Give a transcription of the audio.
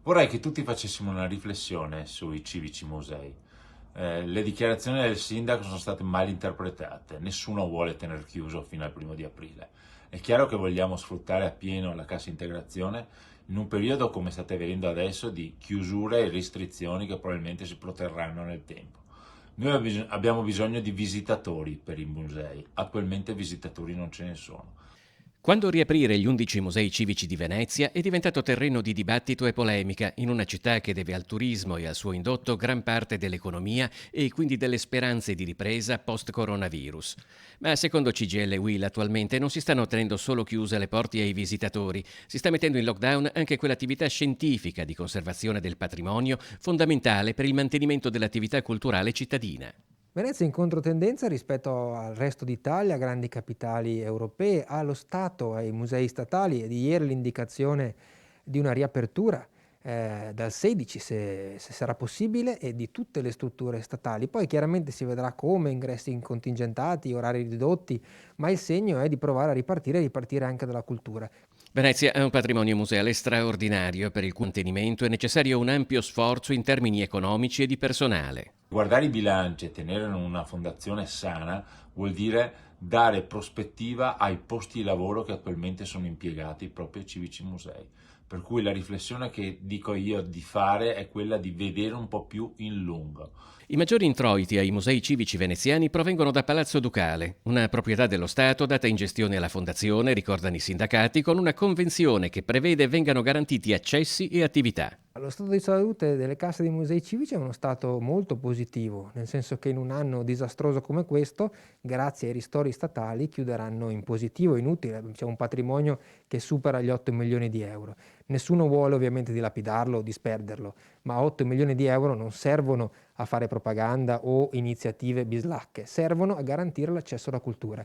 Vorrei che tutti facessimo una riflessione sui civici musei. Le dichiarazioni del sindaco sono state mal interpretate, nessuno vuole tenere chiuso fino al 1° di aprile. È chiaro che vogliamo sfruttare appieno la cassa integrazione in un periodo, come state vedendo adesso, di chiusure e restrizioni che probabilmente si protrarranno nel tempo. Noi abbiamo bisogno di visitatori per i musei, attualmente visitatori non ce ne sono. Quando riaprire gli 11 musei civici di Venezia è diventato terreno di dibattito e polemica in una città che deve al turismo e al suo indotto gran parte dell'economia e quindi delle speranze di ripresa post-coronavirus. Ma secondo CGIL e UIL attualmente non si stanno tenendo solo chiuse le porte ai visitatori, si sta mettendo in lockdown anche quell'attività scientifica di conservazione del patrimonio fondamentale per il mantenimento dell'attività culturale cittadina. Venezia è in controtendenza rispetto al resto d'Italia, grandi capitali europee, allo Stato, ai musei statali. È di ieri l'indicazione di una riapertura dal 16, se sarà possibile, e di tutte le strutture statali. Poi chiaramente si vedrà come, ingressi contingentati, orari ridotti, ma il segno è di provare a ripartire e ripartire anche dalla cultura. Venezia ha un patrimonio museale straordinario per il cui mantenimento è necessario un ampio sforzo in termini economici e di personale. Guardare i bilanci e tenere una fondazione sana vuol dire dare prospettiva ai posti di lavoro che attualmente sono impiegati proprio ai civici musei. Per cui la riflessione che dico io di fare è quella di vedere un po' più in lungo. I maggiori introiti ai musei civici veneziani provengono da Palazzo Ducale, una proprietà dello Stato data in gestione alla Fondazione, ricordano i sindacati, con una convenzione che prevede vengano garantiti accessi e attività. Lo stato di salute delle casse dei musei civici è uno stato molto positivo, nel senso che in un anno disastroso come questo, grazie ai ristori statali, chiuderanno in positivo, inutile, c'è un patrimonio che supera gli 8 milioni di euro. Nessuno vuole ovviamente dilapidarlo o disperderlo, ma 8 milioni di euro non servono a fare propaganda o iniziative bislacche, servono a garantire l'accesso alla cultura.